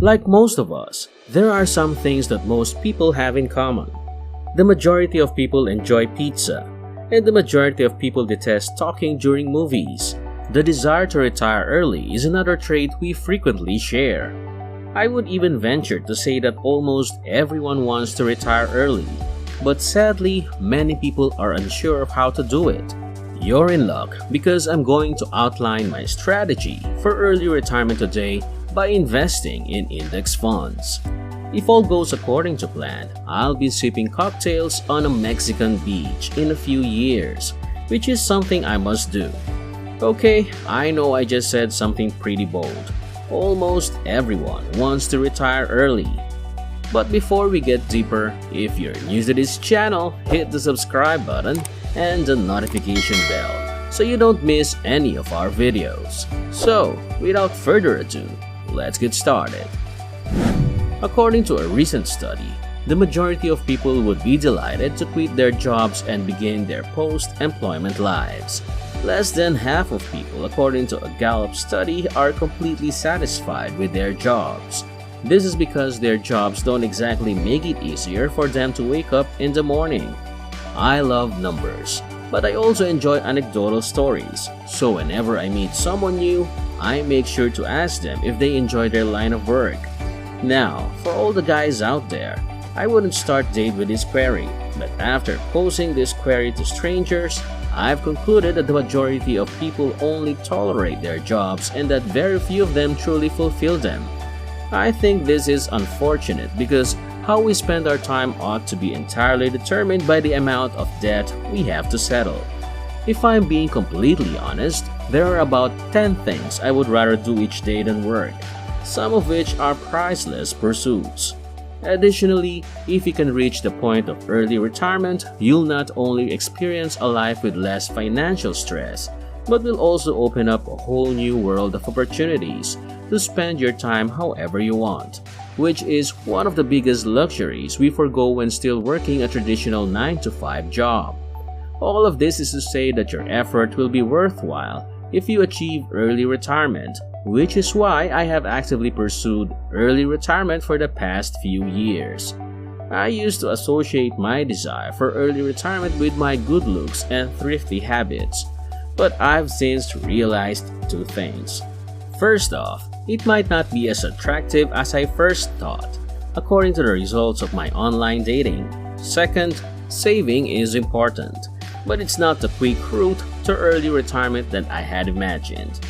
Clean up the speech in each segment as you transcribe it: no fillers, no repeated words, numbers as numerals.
Like most of us, there are some things that most people have in common. The majority of people enjoy pizza, and the majority of people detest talking during movies. The desire to retire early is another trait we frequently share. I would even venture to say that almost everyone wants to retire early, but sadly, many people are unsure of how to do it. You're in luck because I'm going to outline my strategy for early retirement today by investing in index funds. If all goes according to plan, I'll be sipping cocktails on a Mexican beach in a few years, which is something I must do. Okay, I know I just said something pretty bold. Almost everyone wants to retire early. But before we get deeper, if you're new to this channel, hit the subscribe button and the notification bell so you don't miss any of our videos. So, without further ado, let's get started. According to a recent study, the majority of people would be delighted to quit their jobs and begin their post-employment lives. Less than half of people, according to a Gallup study, are completely satisfied with their jobs. This is because their jobs don't exactly make it easier for them to wake up in the morning. I love numbers, but I also enjoy anecdotal stories, so whenever I meet someone new, I make sure to ask them if they enjoy their line of work. Now, for all the guys out there, I wouldn't start date with this query, but after posing this query to strangers, I've concluded that the majority of people only tolerate their jobs and that very few of them truly fulfill them. I think this is unfortunate because how we spend our time ought to be entirely determined by the amount of debt we have to settle. If I'm being completely honest, there are about 10 things I would rather do each day than work, some of which are priceless pursuits. Additionally, if you can reach the point of early retirement, you'll not only experience a life with less financial stress, but will also open up a whole new world of opportunities to spend your time however you want, which is one of the biggest luxuries we forgo when still working a traditional 9-to-5 job. All of this is to say that your effort will be worthwhile if you achieve early retirement, which is why I have actively pursued early retirement for the past few years. I used to associate my desire for early retirement with my good looks and thrifty habits, but I've since realized two things. First off, it might not be as attractive as I first thought, according to the results of my online dating. Second, saving is important, but it's not the quick route to early retirement that I had imagined.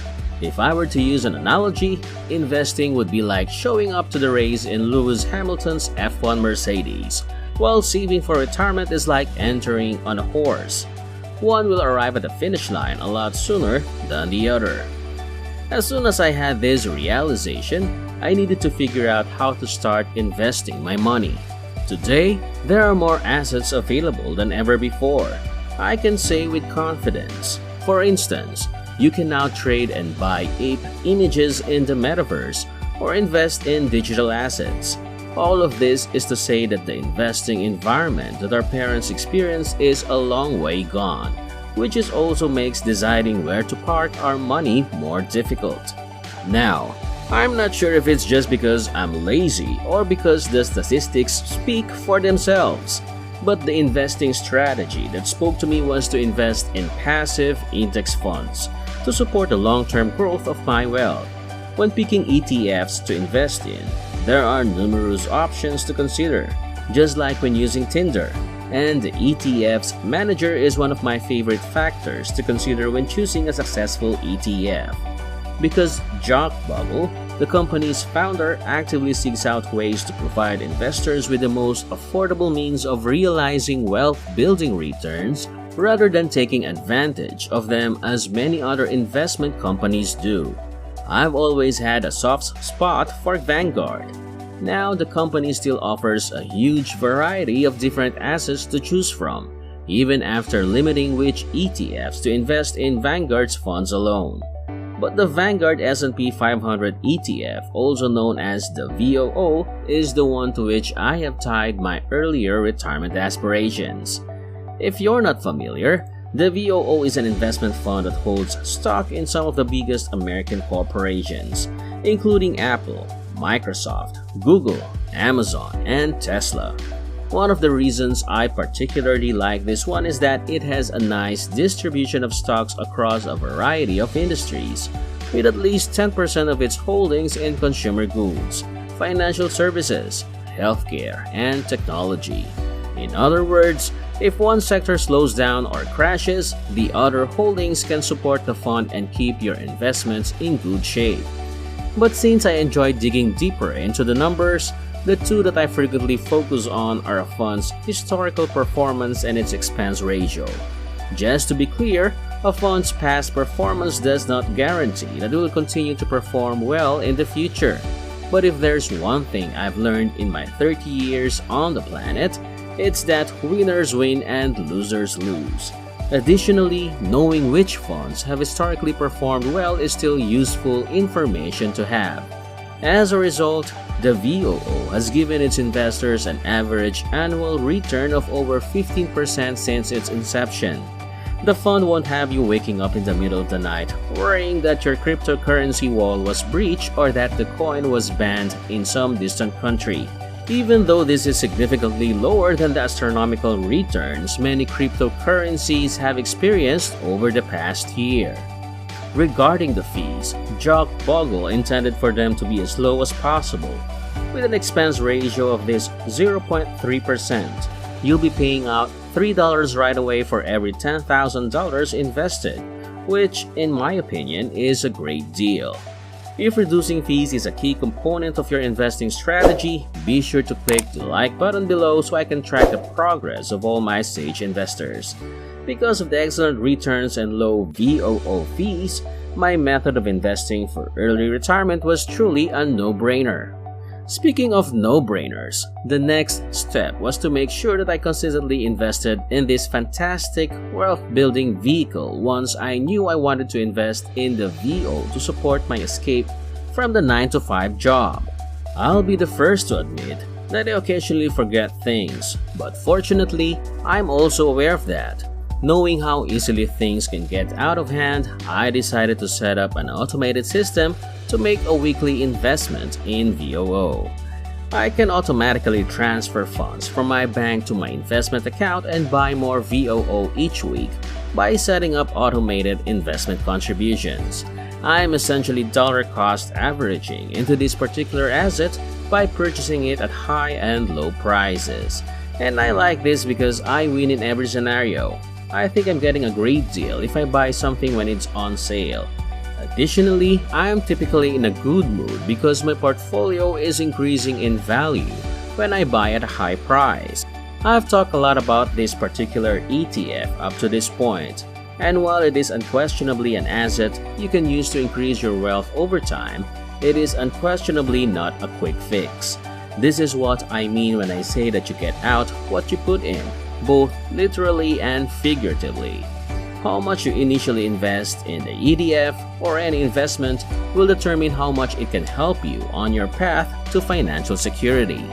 If I were to use an analogy, investing would be like showing up to the race in Lewis Hamilton's F1 Mercedes, while saving for retirement is like entering on a horse. One will arrive at the finish line a lot sooner than the other. As soon as I had this realization, I needed to figure out how to start investing my money. Today, there are more assets available than ever before. I can say with confidence. For instance, you can now trade and buy ape images in the metaverse or invest in digital assets. All of this is to say that the investing environment that our parents experienced is a long way gone, which is also makes deciding where to park our money more difficult. Now, I'm not sure if it's just because I'm lazy or because the statistics speak for themselves, but the investing strategy that spoke to me was to invest in passive index funds to support the long-term growth of my wealth. When picking ETFs to invest in, there are numerous options to consider, just like when using Tinder, and the ETF's manager is one of my favorite factors to consider when choosing a successful ETF. Because Jock Bubble, the company's founder, actively seeks out ways to provide investors with the most affordable means of realizing wealth-building returns rather than taking advantage of them as many other investment companies do. I've always had a soft spot for Vanguard. Now, the company still offers a huge variety of different assets to choose from, even after limiting which ETFs to invest in Vanguard's funds alone. But the Vanguard S&P 500 ETF, also known as the VOO, is the one to which I have tied my earlier retirement aspirations. If you're not familiar, the VOO is an investment fund that holds stock in some of the biggest American corporations, including Apple, Microsoft, Google, Amazon, and Tesla. One of the reasons I particularly like this one is that it has a nice distribution of stocks across a variety of industries, with at least 10% of its holdings in consumer goods, financial services, healthcare, and technology. In other words, if one sector slows down or crashes, the other holdings can support the fund and keep your investments in good shape. But since I enjoy digging deeper into the numbers, the two that I frequently focus on are a fund's historical performance and its expense ratio. Just to be clear, a fund's past performance does not guarantee that it will continue to perform well in the future. But if there's one thing I've learned in my 30 years on the planet, it's that winners win and losers lose. Additionally, knowing which funds have historically performed well is still useful information to have. As a result, the VOO has given its investors an average annual return of over 15% since its inception. The fund won't have you waking up in the middle of the night worrying that your cryptocurrency wall was breached or that the coin was banned in some distant country. Even though this is significantly lower than the astronomical returns many cryptocurrencies have experienced over the past year. Regarding the fees, Jock Bogle intended for them to be as low as possible. With an expense ratio of this 0.3%, you'll be paying out $3 right away for every $10,000 invested, which, in my opinion, is a great deal. If reducing fees is a key component of your investing strategy, be sure to click the like button below so I can track the progress of all my Sage investors. Because of the excellent returns and low VOO fees, my method of investing for early retirement was truly a no-brainer. Speaking of no-brainers, the next step was to make sure that I consistently invested in this fantastic wealth-building vehicle once I knew I wanted to invest in the VO to support my escape from the 9-to-5 job. I'll be the first to admit that I occasionally forget things, but fortunately, I'm also aware of that. Knowing how easily things can get out of hand, I decided to set up an automated system to make a weekly investment in VOO. I can automatically transfer funds from my bank to my investment account and buy more VOO each week by setting up automated investment contributions. I'm essentially dollar cost averaging into this particular asset by purchasing it at high and low prices. And I like this because I win in every scenario. I think I'm getting a great deal if I buy something when it's on sale. Additionally, I am typically in a good mood because my portfolio is increasing in value when I buy at a high price. I've talked a lot about this particular ETF up to this point, and while it is unquestionably an asset you can use to increase your wealth over time, it is unquestionably not a quick fix. This is what I mean when I say that you get out what you put in, both literally and figuratively. How much you initially invest in the ETF or any investment will determine how much it can help you on your path to financial security.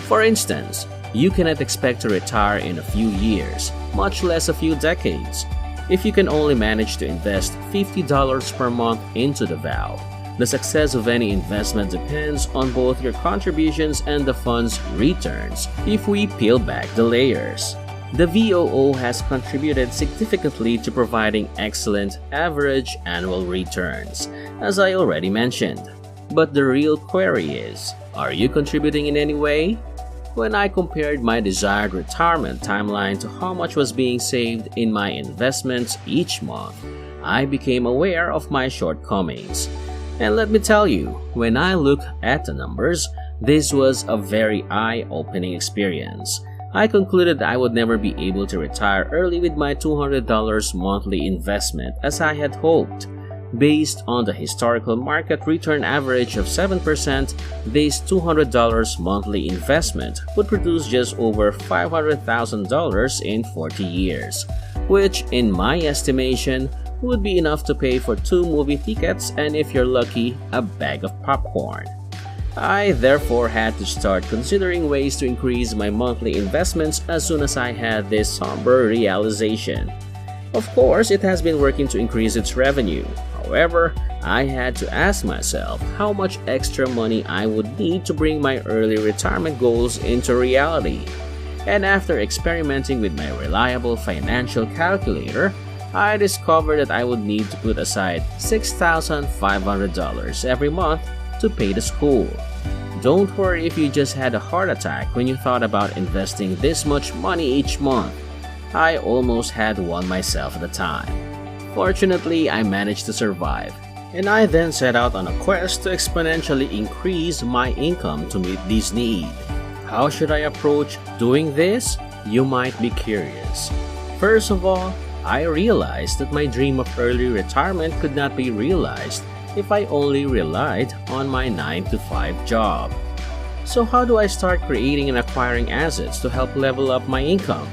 For instance, you cannot expect to retire in a few years, much less a few decades, if you can only manage to invest $50 per month into the VOO. The success of any investment depends on both your contributions and the fund's returns if we peel back the layers. The VOO has contributed significantly to providing excellent average annual returns, as I already mentioned. But the real query is, are you contributing in any way? When I compared my desired retirement timeline to how much was being saved in my investments each month, I became aware of my shortcomings. And let me tell you, when I look at the numbers, this was a very eye-opening experience. I concluded that I would never be able to retire early with my $200 monthly investment as I had hoped. Based on the historical market return average of 7%, this $200 monthly investment would produce just over $500,000 in 40 years, which, in my estimation, would be enough to pay for 2 movie tickets and, if you're lucky, a bag of popcorn. I therefore had to start considering ways to increase my monthly investments as soon as I had this somber realization. Of course, it has been working to increase its revenue. However, I had to ask myself how much extra money I would need to bring my early retirement goals into reality. And after experimenting with my reliable financial calculator, I discovered that I would need to put aside $6,500 every month to pay the school. Don't worry if you just had a heart attack when you thought about investing this much money each month. I almost had one myself at the time. Fortunately, I managed to survive, and I then set out on a quest to exponentially increase my income to meet this need. How should I approach doing this? You might be curious. First of all, I realized that my dream of early retirement could not be realized if I only relied on my 9-to-5 job. So how do I start creating and acquiring assets to help level up my income?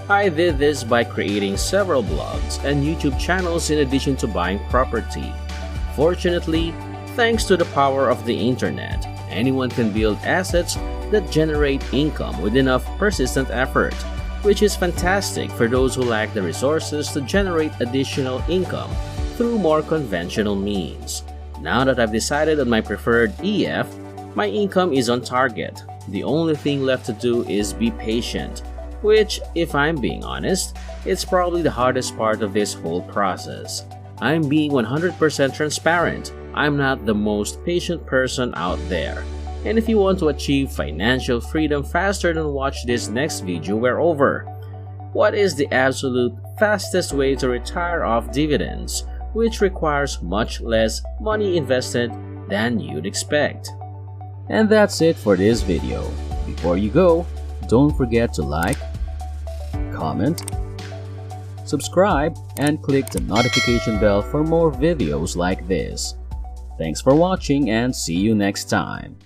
I did this by creating several blogs and YouTube channels in addition to buying property. Fortunately, thanks to the power of the internet, anyone can build assets that generate income with enough persistent effort, which is fantastic for those who lack the resources to generate additional income through more conventional means. Now that I've decided on my preferred EF, my income is on target. The only thing left to do is be patient, which, if I'm being honest, it's probably the hardest part of this whole process. I'm being 100% transparent. I'm not the most patient person out there. And if you want to achieve financial freedom faster than watch this next video, we're over. What is the absolute fastest way to retire off dividends, which requires much less money invested than you'd expect? And that's it for this video. Before you go, don't forget to like, comment, subscribe, and click the notification bell for more videos like this. Thanks for watching and see you next time.